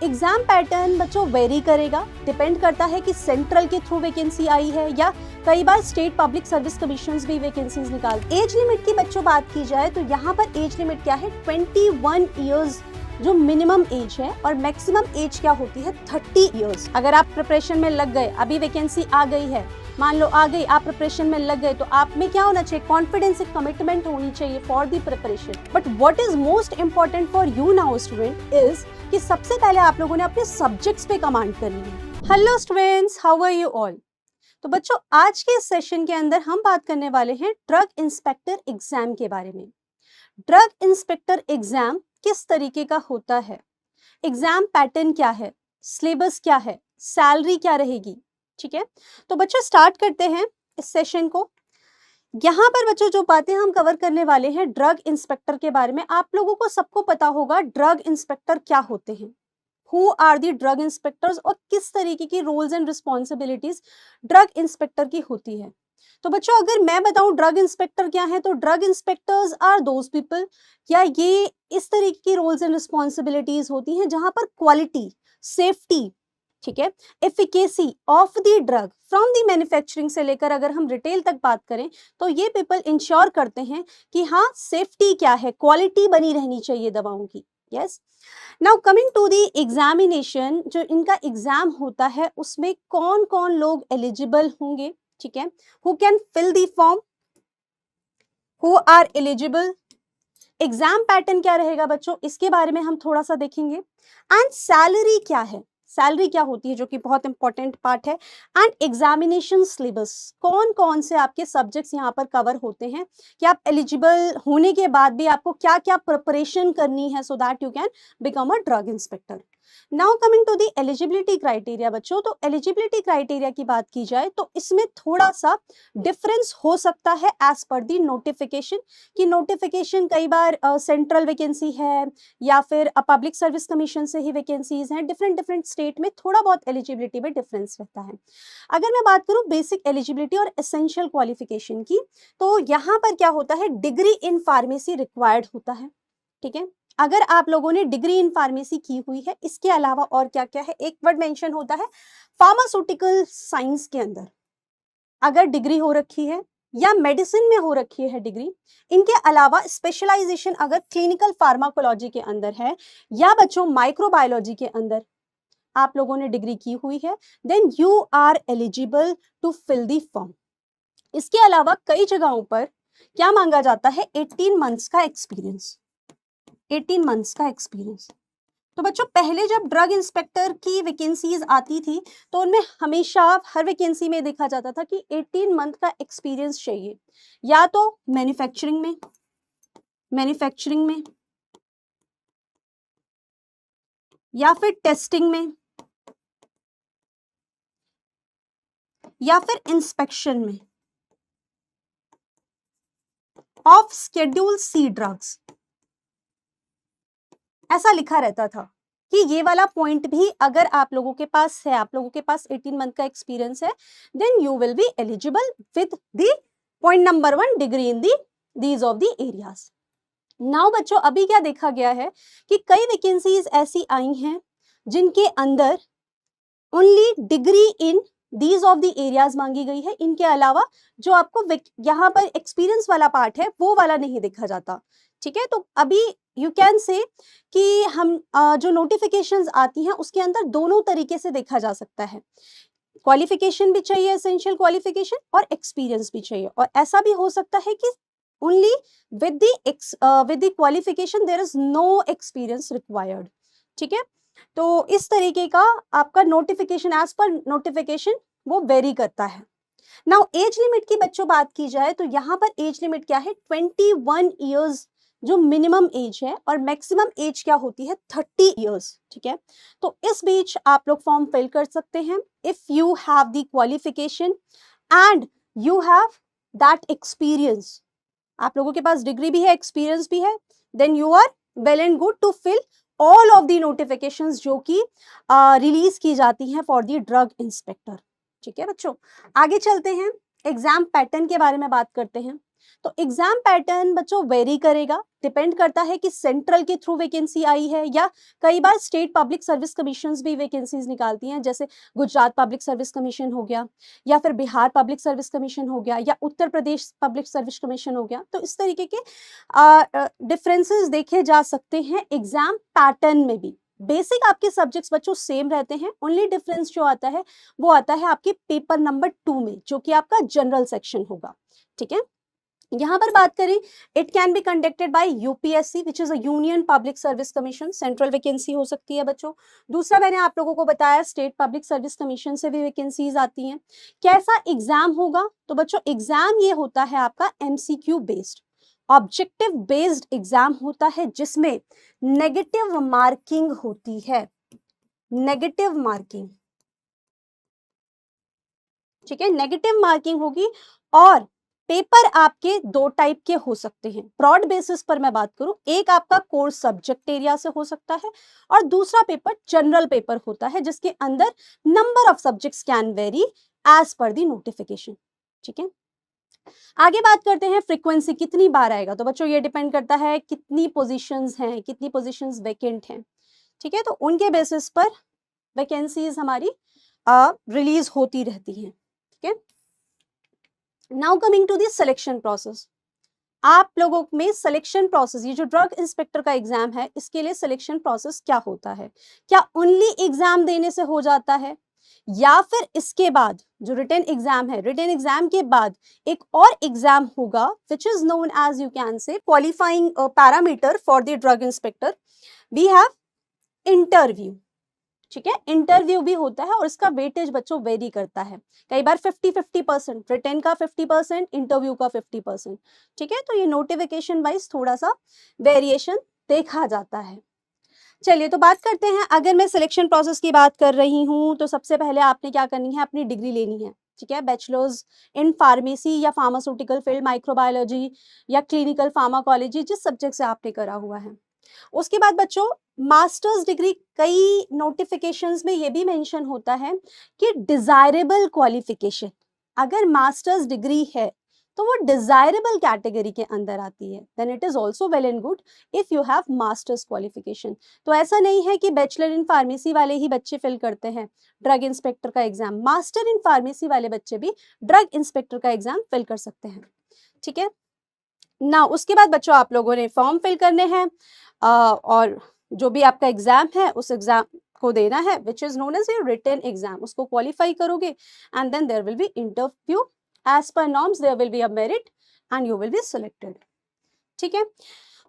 Exam pattern बच्चों very करेगा, depend करता है कि सेंट्रल के थ्रू वैकेंसी आई है या कई बार स्टेट पब्लिक सर्विस कमीशंस भी वैकेंसीज निकाल। एज लिमिट की बच्चों बात की जाए तो यहाँ पर एज लिमिट क्या है, 21 ईयर्स जो मिनिमम एज है और मैक्सिमम एज क्या होती है 30 इयर्स। अगर आप प्रिपरेशन में लग गए, अभी वैकेंसी आ गई है, मान लो आ गई, आप प्रिपरेशन में लग गए, तो आप में क्या होना चाहिए, कॉन्फिडेंस, एक कमिटमेंट होनी चाहिए for the preparation. But what is most important for you now student is कि सबसे पहले आप लोगों ने अपने सब्जेक्ट्स पे कमांड करनी है। Hello students, how are you all. तो बच्चों आज के इस सेशन के अंदर हम बात करने वाले हैं ड्रग इंस्पेक्टर एग्जाम के बारे में। ड्रग इंस्पेक्टर एग्जाम किस तरीके का होता है, एग्जाम पैटर्न क्या है, सिलेबस क्या है, सैलरी क्या रहेगी, ठीक है। तो बच्चों स्टार्ट करते हैं इस सेशन को। यहाँ पर बच्चों जो बातें हम कवर करने वाले हैं ड्रग इंस्पेक्टर के बारे में, आप लोगों को सबको पता होगा ड्रग इंस्पेक्टर क्या होते हैं, who are the drug inspectors, और किस तरीके की roles and responsibilities drug inspector की होती है। तो बच्चों अगर मैं बताऊं ड्रग इंस्पेक्टर क्या है, तो drug inspectors are those people, या ये इस तरीके की रोल्स एंड रिस्पॉन्सिबिलिटीज होती हैं जहां पर क्वालिटी, सेफ्टी, ठीक है, efficacy of the drug from the manufacturing से लेकर अगर हम रिटेल तक बात करें तो ये पीपल इंश्योर करते हैं कि हाँ सेफ्टी क्या है, क्वालिटी बनी रहनी चाहिए दवाओं की। Yes, now coming to the examination, जो इनका एग्जाम होता है उसमें कौन कौन लोग एलिजिबल होंगे, ठीक है, who can fill the form, who are eligible, exam pattern क्या रहेगा बच्चों, इसके बारे में हम थोड़ा सा देखेंगे, एंड सैलरी क्या है, सैलरी क्या होती है जो कि बहुत इंपॉर्टेंट पार्ट है, एंड एग्जामिनेशन सिलेबस, कौन कौन से आपके सब्जेक्ट्स यहाँ पर कवर होते हैं कि आप एलिजिबल होने के बाद भी आपको क्या क्या प्रिपरेशन करनी है so that you can become a drug inspector. Now coming to the eligibility criteria बच्चों, तो एलिजिबिलिटी क्राइटेरिया की बात की जाए तो इसमें थोड़ा सा डिफरेंस हो सकता है एज पर दी नोटिफिकेशन, कि नोटिफिकेशन कई बार सेंट्रल वैकेंसी है या फिर पब्लिक सर्विस कमीशन से ही वैकेंसीज हैं, डिफरेंट डिफरेंट स्टेट में थोड़ा बहुत एलिजिबिलिटी में डिफरेंस रहता है। अगर मैं बात करूं बेसिक एलिजिबिलिटी और एसेंशियल क्वालिफिकेशन की, तो यहाँ पर क्या होता है, डिग्री इन फार्मेसी रिक्वायर्ड होता है, ठीक है। अगर आप लोगों ने डिग्री इन फार्मेसी की हुई है, इसके अलावा और क्या क्या है, एक वर्ड मेंशन होता है फार्मास्यूटिकल साइंस के अंदर अगर डिग्री हो रखी है या मेडिसिन में हो रखी है डिग्री, इनके अलावा स्पेशलाइजेशन अगर क्लिनिकल फार्माकोलॉजी के अंदर है या बच्चों माइक्रोबायोलॉजी के अंदर आप लोगों ने डिग्री की हुई है, then you are eligible to fill the form. इसके अलावा कई जगहों पर क्या मांगा जाता है, 18 मंथ्स का एक्सपीरियंस, 18 मंथ्स का एक्सपीरियंस। तो बच्चों पहले जब ड्रग इंस्पेक्टर की वैकेंसीज आती थी तो उनमें हमेशा हर वैकेंसी में देखा जाता था कि 18 मंथ का एक्सपीरियंस चाहिए, या तो मैन्युफैक्चरिंग में या फिर टेस्टिंग में या फिर इंस्पेक्शन में ऑफ शेड्यूल सी ड्रग्स, ऐसा लिखा रहता था कि ये वाला पॉइंट भी अगर आप लोगों के पास है, आप लोगों के पास 18 मंथ का एक्सपीरियंस है, then you will be eligible with the point number 1 degree in these of the areas. नाउ बच्चों अभी क्या देखा गया है कि कई वैकेंसीज ऐसी आई हैं जिनके अंदर only degree in these of the areas मांगी गई है, इनके अलावा जो आपको यहाँ पर एक्सपीरियंस वाला पार्ट है वो वाला नहीं देखा जाता, ठीक है। तो अभी यू कैन से कि हम जो नोटिफिकेशंस आती हैं उसके अंदर दोनों तरीके से देखा जा सकता है, क्वालिफिकेशन भी चाहिए, एसेंशियल क्वालिफिकेशन, और एक्सपीरियंस भी चाहिए, और ऐसा भी हो सकता है कि only with the qualification there is no experience required, ठीक है। तो इस तरीके का आपका नोटिफिकेशन, एज पर नोटिफिकेशन वो वेरी करता है। नाउ एज लिमिट की बच्चों बात की जाए तो यहाँ पर एज लिमिट क्या है, 21 ईयर्स जो मिनिमम एज है, और मैक्सिमम एज क्या होती है 30 इयर्स, ठीक है। तो इस बीच आप लोग फॉर्म फिल कर सकते हैं if you have the qualification and you have that experience, आप लोगों के पास डिग्री भी है, एक्सपीरियंस भी है, then you are well and good to fill all of the notifications जो कि रिलीज की जाती हैं फॉर द ड्रग इंस्पेक्टर, ठीक है बच्चों। आगे चलते हैं, एग्जाम पैटर्न के बारे में बात करते हैं। तो एग्जाम पैटर्न बच्चों वेरी करेगा, डिपेंड करता है कि सेंट्रल के थ्रू वैकेंसी आई है या कई बार स्टेट पब्लिक सर्विस कमीशंस भी वैकेंसीज निकालती हैं, जैसे गुजरात पब्लिक सर्विस कमीशन हो गया या फिर बिहार पब्लिक सर्विस कमीशन हो गया या Uttar Pradesh public service commission हो गया। तो इस तरीके के डिफरेंसेस देखे जा सकते हैं एग्जाम पैटर्न में भी। बेसिक आपके सब्जेक्ट्स बच्चों सेम रहते हैं, ओनली डिफरेंस जो आता है वो आता है आपके पेपर नंबर 2 में, जो कि आपका जनरल सेक्शन होगा। ठीक है, यहाँ पर बात करें, it can be conducted by UPSC which is a union public service commission, central vacancy हो सकती है बच्चों। दूसरा मैंने आप लोगों को बताया स्टेट पब्लिक सर्विस कमीशन से भी वैकेंसीज आती हैं। कैसा एग्जाम होगा, तो बच्चों एग्जाम ये होता है आपका MCQ based, objective based exam होता है, जिसमें नेगेटिव मार्किंग होती है, नेगेटिव मार्किंग। ठीक है, नेगेटिव मार्किंग होगी। और पेपर आपके दो टाइप के हो सकते हैं, ब्रॉड बेसिस पर मैं बात करूं, एक आपका कोर्स सब्जेक्ट एरिया से हो सकता है और दूसरा पेपर जनरल पेपर होता है, जिसके अंदर number of subjects can vary as per the notification. ठीक है, आगे बात करते हैं फ्रीक्वेंसी कितनी बार आएगा, तो बच्चों ये डिपेंड करता है कितनी पोजीशंस हैं, कितनी पोजीशंस वैकेंट हैं। ठीक है, तो उनके बेसिस पर वैकेंसीज हमारी रिलीज होती रहती हैं। ठीक है, now coming to the selection process. आप लोगों में सिलेक्शन प्रोसेस, ये जो ड्रग इंस्पेक्टर का एग्जाम है, इसके लिए सिलेक्शन प्रोसेस क्या होता है? क्या ओनली एग्जाम देने से हो जाता है या फिर इसके बाद जो रिटन एग्जाम है, रिटन एग्जाम के बाद एक और एग्जाम होगा which is known as, you can say, qualifying parameter for the drug inspector. We have interview. ठीक है, इंटरव्यू भी होता है और इसका वेटेज बच्चों वेरी करता है, कई बार 50-50%, रिटन का 50%, इंटरव्यू का 50%। ठीक है, तो ये नोटिफिकेशन वाइज थोड़ा सा वेरिएशन देखा जाता है। चलिए तो बात करते हैं, अगर मैं सिलेक्शन प्रोसेस की बात कर रही हूँ तो सबसे पहले आपने क्या करनी है, अपनी डिग्री लेनी है। ठीक है, बैचलर्स इन फार्मेसी या फार्मास्यूटिकल फील्ड, माइक्रोबायोलॉजी या क्लिनिकल फार्माकोलॉजी, जिस सब्जेक्ट से आपने करा हुआ है। उसके बाद बच्चों मास्टर्स डिग्री, कई नोटिफिकेशंस में ये भी मेंशन होता है कि डिजायरेबल क्वालिफिकेशन, अगर मास्टर्स डिग्री है तो वो डिजायरेबल कैटेगरी के अंदर आती है, then it is also well and good if you have masters qualification. तो ऐसा नहीं है कि बैचलर इन फार्मेसी वाले ही बच्चे फिल करते हैं ड्रग इंस्पेक्टर का एग्जाम, मास्टर इन फार्मेसी वाले बच्चे भी ड्रग इंस्पेक्टर का एग्जाम फिल कर सकते हैं। ठीक है ना, उसके बाद बच्चों आप लोगों ने फॉर्म फिल करने हैं और जो भी आपका एग्जाम है उस एग्जाम को देना है, which is known as a written exam, उसको क्वालिफाई करोगे and then there will be interview as per norms, there will be a merit and you will be selected. ठीक है,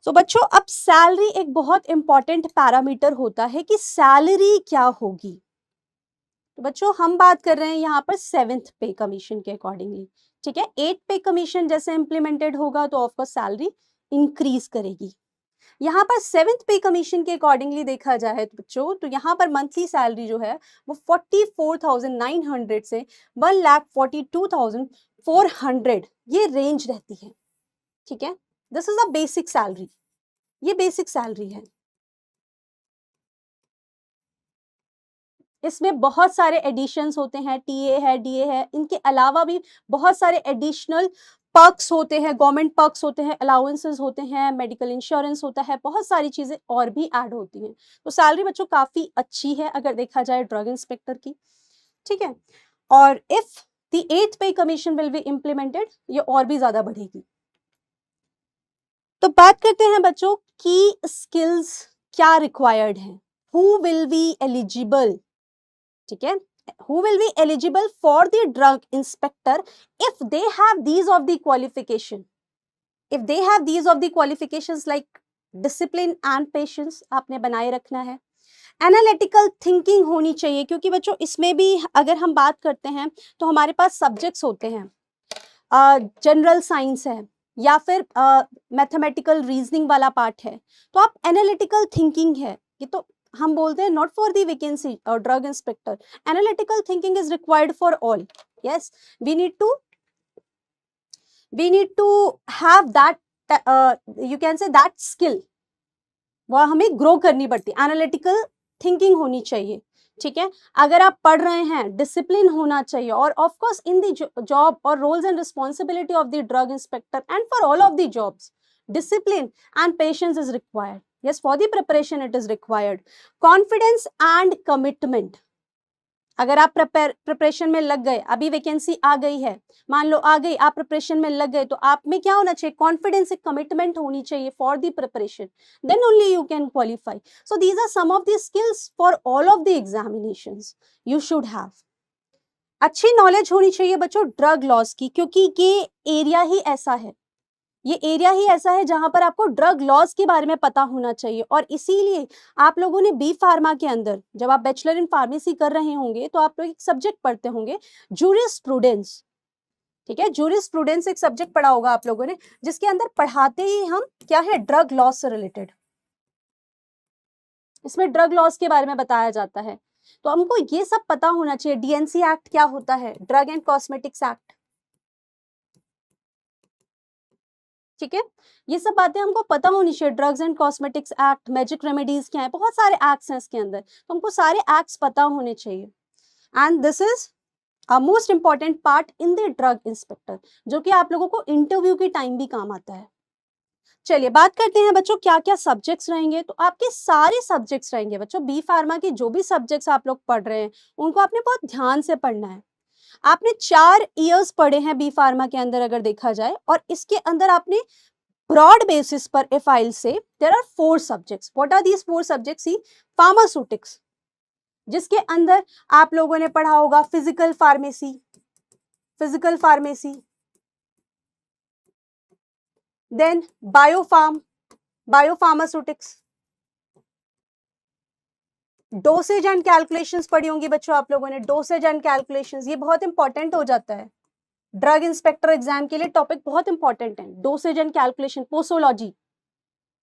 तो बच्चों अब सैलरी एक बहुत इंपॉर्टेंट पैरामीटर होता है कि सैलरी क्या होगी। तो बच्चों हम बात कर रहे हैं यहाँ पर 7th पे कमीशन के अकॉर्डिंगली। ठीक है, 8th पे कमीशन जैसे इम्प्लीमेंटेड होगा तो ऑफकोर्स सैलरी इंक्रीज करेगी। यहाँ पर 7th पे कमीशन के अकॉर्डिंगली देखा जाए तो बच्चों, तो यहाँ पर मंथली सैलरी जो है वो 44,900 से 1,42,400 ये रेंज रहती है। ठीक है, this is a basic salary, ये बेसिक सैलरी है। इसमें बहुत सारे एडिशंस होते हैं, टीए है, डीए है, इनके अलावा भी बहुत सारे एडिशनल पर्क्स होते हैं, गवर्नमेंट पर्क्स होते हैं, अलाउंसेस होते हैं, मेडिकल इंश्योरेंस होता है, बहुत सारी चीजें और भी ऐड होती हैं। तो सैलरी बच्चों काफी अच्छी है अगर देखा जाए ड्रग इंस्पेक्टर की। ठीक है, और इफ द 8th पे कमीशन विल बी इम्प्लीमेंटेड, ये और भी ज्यादा बढ़ेगी। तो बात करते हैं बच्चों की स्किल्स क्या रिक्वायर्ड है, हु विल बी एलिजिबल। ठीक है, who will be eligible for the drug inspector if they have these of the qualification, if they have these of the qualifications like discipline and patience आपने बनाए रखना है, analytical thinking होनी चाहिए, क्योंकि बच्चों इसमें भी अगर हम बात करते हैं तो हमारे पास सब्जेक्ट्स होते हैं, जनरल साइंस है या फिर मैथमेटिकल रीजनिंग वाला पार्ट है, तो आप एनालिटिकल थिंकिंग है, ये तो हम बोलते हैं नॉट फॉर द वैकेंसी और drug inspector, analytical thinking is required for all. Yes, we need to have that, you can say that skill, वह हमें ग्रो करनी पड़ती है, एनालिटिकल थिंकिंग होनी चाहिए। ठीक है, अगर आप पढ़ रहे हैं डिसिप्लिन होना चाहिए, और of course in the job और roles and responsibility of the drug inspector and for all of the jobs, discipline and patience is required. Yes, for the preparation it is required. Confidence and commitment. अगर आप preparation में लग गए, अभी vacancy आ गई है, मान लो आ गई, आप प्रिपरेशन में लग गए, तो आप में क्या होना चाहिए? कॉन्फिडेंस, एक कमिटमेंट होनी चाहिए for the preparation, then only you can qualify. So these are some of the skills for all of the examinations you should have. अच्छी नॉलेज होनी चाहिए बच्चों ड्रग लॉस की, क्योंकि ये एरिया ही ऐसा है, ये एरिया ही ऐसा है जहां पर आपको ड्रग लॉज के बारे में पता होना चाहिए. और इसीलिए आप लोगों ने बी फार्मा के अंदर, जब आप बैचलर इन फार्मेसी कर रहे होंगे, तो आप लोग एक सब्जेक्ट पढ़ते होंगे, जूरिस्प्रूडेंस. ठीक है, जूरिस्प्रूडेंस एक सब्जेक्ट पढ़ा होगा आप लोगों ने, जिसके अंदर पढ़ाते ही हम क्या है, ड्रग लॉज से रिलेटेड. इसमें ड्रग लॉज के बारे में बताया जाता है. तो हमको ये सब पता होना चाहिए. डीएनसी एक्ट क्या होता है? Drug and cosmetics act. ठीक है, ये सब बातें हमको पता होनी चाहिए. Drugs and cosmetics act, magic remedies क्या है, बहुत सारे एक्ट्स हैं इसके अंदर, तो हमको सारे एक्ट्स पता होने चाहिए. And this is a most important part in the drug inspector, जो कि आप लोगों को इंटरव्यू के टाइम भी काम आता है. चलिए बात करते हैं बच्चों क्या क्या सब्जेक्ट्स रहेंगे. तो आपके सारे सब्जेक्ट्स रहेंगे बच्चों. बी फार्मा के जो भी सब्जेक्ट्स आप लोग पढ़ रहे हैं, उनको आपने बहुत ध्यान से पढ़ना है. आपने 4 ईयर्स पढ़े हैं बी फार्मा के अंदर अगर देखा जाए, और इसके अंदर आपने ब्रॉड बेसिस पर ए फाइल से there are 4 subjects. What are these 4 subjects? See, pharmaceutics, जिसके अंदर आप लोगों ने पढ़ा होगा physical pharmacy, then biopharmaceutics, dosage and calculations पढ़ी होंगी बच्चों आप लोगों ने. डोसेज एंड कैलकुलेशंस ये बहुत इंपॉर्टेंट हो जाता है ड्रग इंस्पेक्टर एग्जाम के लिए. टॉपिक बहुत इंपॉर्टेंट है, डोसेज एंड कैलकुलेशन, पोसोलॉजी.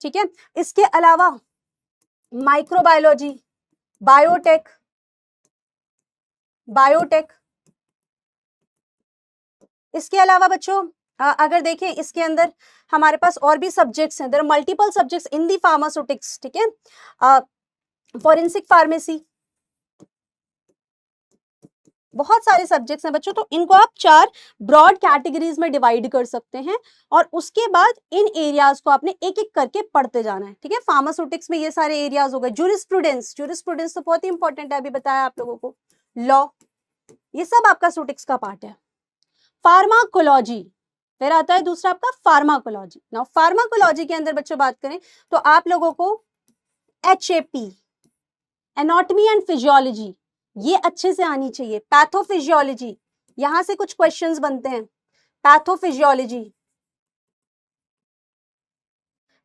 ठीक है, इसके अलावा माइक्रोबायोलॉजी, बायोटेक, इसके अलावा बच्चों अगर देखें इसके अंदर हमारे पास और भी सब्जेक्ट्स हैं. There are multiple subjects in the pharmaceutics. ठीक है, फॉरेंसिक फार्मेसी, बहुत सारे सब्जेक्ट्स हैं बच्चों. तो इनको आप 4 ब्रॉड कैटेगरीज में डिवाइड कर सकते हैं, और उसके बाद इन एरियाज को आपने एक एक करके पढ़ते जाना है. ठीक है, फार्मास्यूटिक्स में ये सारे एरियाज हो गए. जूरिस्प्रूडेंस तो बहुत ही इंपॉर्टेंट है, अभी बताया आप लोगों को. लॉ, ये सब आपका सूटिक्स का पार्ट है. फार्माकोलॉजी, फिर आता है दूसरा आपका फार्माकोलॉजी. नाउ फार्माकोलॉजी के अंदर बच्चों बात करें तो आप लोगों को HAP, एनाटॉमी एंड फिजियोलॉजी, ये अच्छे से आनी चाहिए. पैथोफिजियोलॉजी, यहां से कुछ क्वेश्चंस बनते हैं. पैथोफिजियोलॉजी.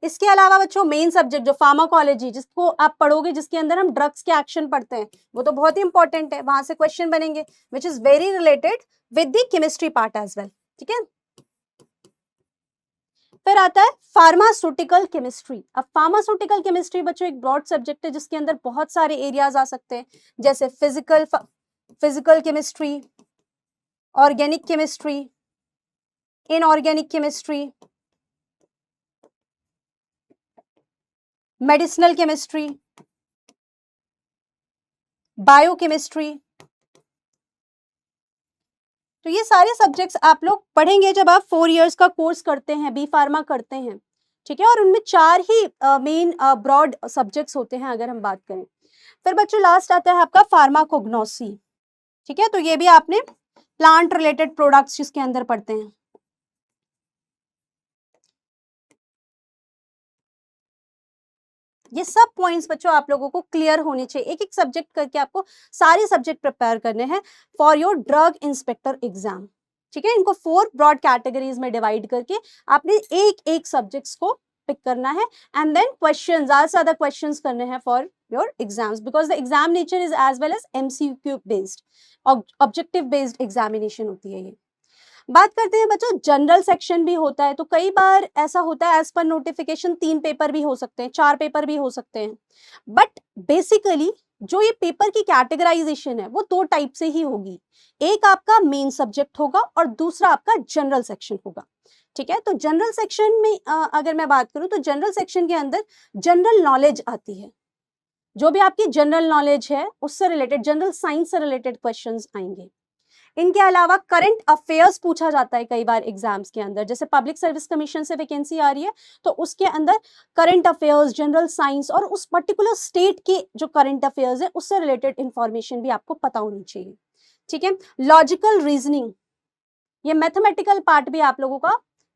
इसके अलावा बच्चों मेन सब्जेक्ट जो फार्माकोलॉजी, जिसको आप पढ़ोगे, जिसके अंदर हम ड्रग्स के एक्शन पढ़ते हैं, वो तो बहुत ही इंपॉर्टेंट है. वहां से क्वेश्चन बनेंगे which is very related with the chemistry part as well. ठीक है, फिर आता है फार्मास्यूटिकल केमिस्ट्री. अब फार्मास्यूटिकल केमिस्ट्री बच्चों एक ब्रॉड सब्जेक्ट है, जिसके अंदर बहुत सारे एरियाज आ सकते हैं, जैसे physical chemistry, organic chemistry, inorganic chemistry, medicinal chemistry, biochemistry. तो ये सारे सब्जेक्ट्स आप लोग पढ़ेंगे जब आप 4 इयर्स का कोर्स करते हैं, बी फार्मा करते हैं. ठीक है, और उनमें 4 ही मेन ब्रॉड सब्जेक्ट्स होते हैं अगर हम बात करें. फिर बच्चों लास्ट आता है आपका फार्माकोग्नोसी. ठीक है, तो ये भी आपने प्लांट रिलेटेड प्रोडक्ट्स जिसके अंदर पढ़ते हैं. ये सब पॉइंट्स बच्चों आप लोगों को क्लियर होने चाहिए. एक एक सब्जेक्ट करके आपको सारे सब्जेक्ट प्रिपेयर करने हैं for your drug inspector exam. ठीक है, इनको 4 ब्रॉड कैटेगरीज में डिवाइड करके आपने एक एक सब्जेक्ट्स को पिक करना है, एंड देन क्वेश्चंस, ज्यादा से ज्यादा क्वेश्चंस करने हैं for your exams, because the exam nature is as well as MCQ based, objective based examination होती है ये. बात करते हैं बच्चों जनरल सेक्शन भी होता है. तो कई बार ऐसा होता है एज पर नोटिफिकेशन 3 पेपर भी हो सकते हैं, 4 पेपर भी हो सकते हैं, बट बेसिकली जो ये पेपर की कैटेगराइजेशन है वो 2 टाइप से ही होगी. एक आपका मेन सब्जेक्ट होगा और दूसरा आपका जनरल सेक्शन होगा. ठीक है, तो जनरल सेक्शन में अगर मैं बात करूं तो जनरल सेक्शन के अंदर जनरल नॉलेज आती है. जो भी आपकी जनरल नॉलेज है उससे रिलेटेड, जनरल साइंस से रिलेटेड क्वेश्चंस आएंगे। इनके अलावा करंट अफेयर्स पूछा जाता है कई बार एग्जाम्स के अंदर, जैसे पब्लिक सर्विस कमीशन से वैकेंसी आ रही है तो उसके अंदर करंट अफेयर्स, जनरल साइंस और उस पर्टिकुलर स्टेट के जो करंट अफेयर्स है उससे रिलेटेड इंफॉर्मेशन भी आपको पता होनी चाहिए। ठीक है, लॉजिकल रीजनिंग, ये मैथमेटिकल पार्ट भी आप लोगों का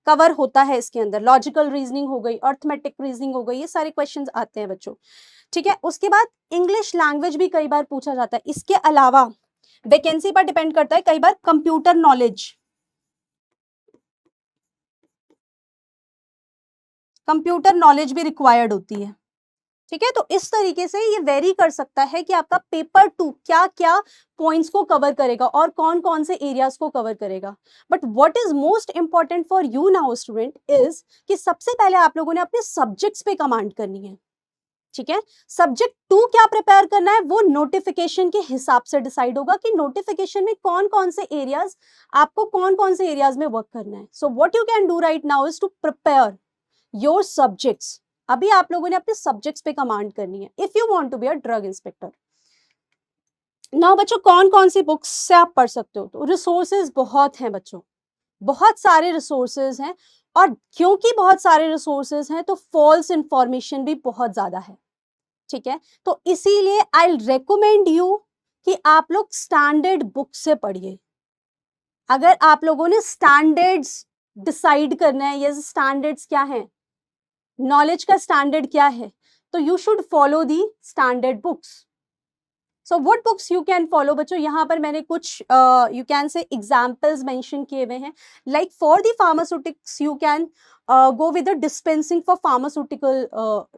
कवर होता है इसके अंदर। लॉजिकल रीजनिंग हो गई, अर्थमेटिक रीजनिंग हो गई, ये सारे क्वेश्चंस आते हैं बच्चों। ठीक है, उसके बाद इंग्लिश लैंग्वेज भी कई बार पूछा जाता है। इसके अलावा वैकेंसी पर डिपेंड करता है, कई बार कंप्यूटर नॉलेज, कंप्यूटर नॉलेज भी रिक्वायर्ड होती है। ठीक है, तो इस तरीके से ये वेरी कर सकता है कि आपका पेपर 2 क्या क्या पॉइंट्स को कवर करेगा और कौन कौन से एरियाज को कवर करेगा। But what is most important for you now student is कि सबसे पहले आप लोगों ने अपने सब्जेक्ट्स पे कमांड करनी है। ठीक है, सब्जेक्ट 2 क्या प्रिपेयर करना है वो नोटिफिकेशन के हिसाब से डिसाइड होगा कि नोटिफिकेशन में कौन कौन से एरियाज, आपको कौन कौन से एरियाज में वर्क करना है। So what you can do right now is to prepare your subjects. अभी आप लोगों ने अपने सब्जेक्ट्स पे कमांड करनी है if you want to be a drug inspector. Now बच्चों, कौन कौन सी बुक्स से आप पढ़ सकते हो? तो रिसोर्सेज बहुत हैं बच्चों, बहुत सारे रिसोर्सेज हैं, और क्योंकि बहुत सारे रिसोर्सेज हैं तो फॉल्स इंफॉर्मेशन भी बहुत ज्यादा है। ठीक है, तो इसीलिए आई रेकमेंड यू कि आप लोग स्टैंडर्ड बुक से पढ़िए। अगर आप लोगों ने स्टैंडर्ड्स डिसाइड करना है, ये स्टैंडर्ड्स क्या हैं, नॉलेज का स्टैंडर्ड क्या है, तो you should follow the standard books. So what books you can follow बच्चों, यहाँ पर मैंने कुछ यू कैन से एग्जाम्पल्स मेंशन किए हुए हैं। Like for the pharmaceutics you can go with the dispensing for pharmaceutical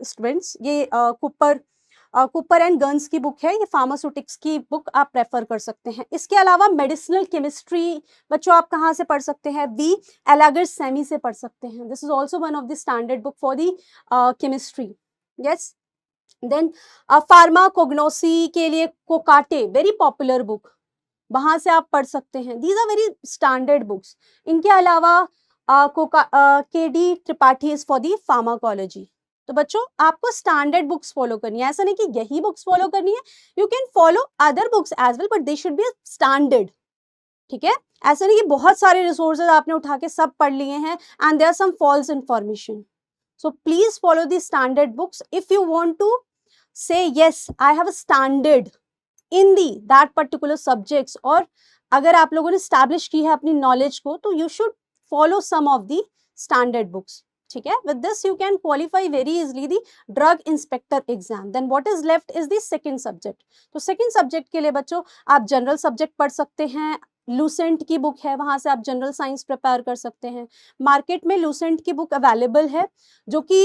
students. ये कुपर एंड गन्स की बुक है, ये फार्मास्यूटिक्स की बुक आप प्रेफर कर सकते हैं। इसके अलावा मेडिसिनल केमिस्ट्री बच्चों आप कहाँ से पढ़ सकते हैं? वी एलागर सेमी से पढ़ सकते हैं। This is also one of the standard book for the chemistry. Yes, then pharmacognosy के लिए कोकाटे, वेरी पॉपुलर बुक, वहां से आप पढ़ सकते हैं। These are very standard books. इनके अलावा K D Tripathi is for the pharmacology. तो बच्चों आपको स्टैंडर्ड बुक्स फॉलो करनी है, ऐसा नहीं कि यही बुक्स फॉलो करनी है, you can follow other books as well but they should be standard. ठीक है, ऐसा नहीं कि बहुत सारे रिसोर्सेज आपने उठा के सब पढ़ लिए हैं and there are some false information. So please follow the standard books if you want to say yes I have a standard in the that particular subjects। और अगर आप लोगों ने establish की है अपनी knowledge को तो you should follow some of the standard books। ठीक है, with this you can qualify very easily the drug inspector exam। then what is left is the second subject। तो second subject के लिए बच्चों आप general subject पढ़ सकते हैं, लूसेंट की बुक है, वहां से आप जनरल साइंस प्रिपेयर कर सकते हैं। मार्केट में लूसेंट की बुक अवेलेबल है जो कि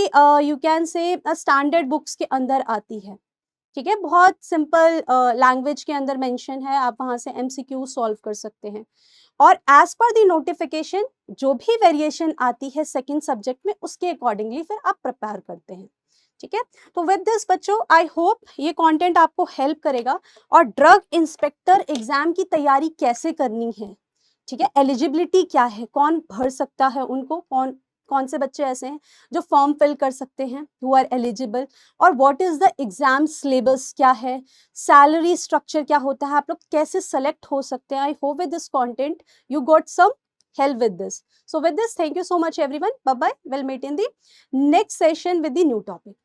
यू कैन से स्टैंडर्ड बुक्स के अंदर आती है। ठीक है, बहुत सिंपल लैंग्वेज के अंदर मेंशन है, आप वहां से एमसीक्यू सॉल्व कर सकते हैं। और एज पर द नोटिफिकेशन जो भी वेरिएशन आती है सेकंड सब्जेक्ट में उसके अकॉर्डिंगली फिर आप प्रिपेयर करते हैं। ठीक है, तो विद दिस बच्चों आई होप ये कंटेंट आपको हेल्प करेगा। और ड्रग इंस्पेक्टर एग्जाम की तैयारी कैसे करनी है, ठीक है, एलिजिबिलिटी क्या है, कौन भर सकता है उनको, कौन कौन से बच्चे ऐसे हैं जो फॉर्म फिल कर सकते हैं, हु आर एलिजिबल, और what is the exam syllabus क्या है, सैलरी स्ट्रक्चर क्या होता है, आप लोग कैसे सेलेक्ट हो सकते हैं। I hope with this content you got some help with this। So with this, thank you so much everyone, bye bye, we'll meet in the next session with the new topic।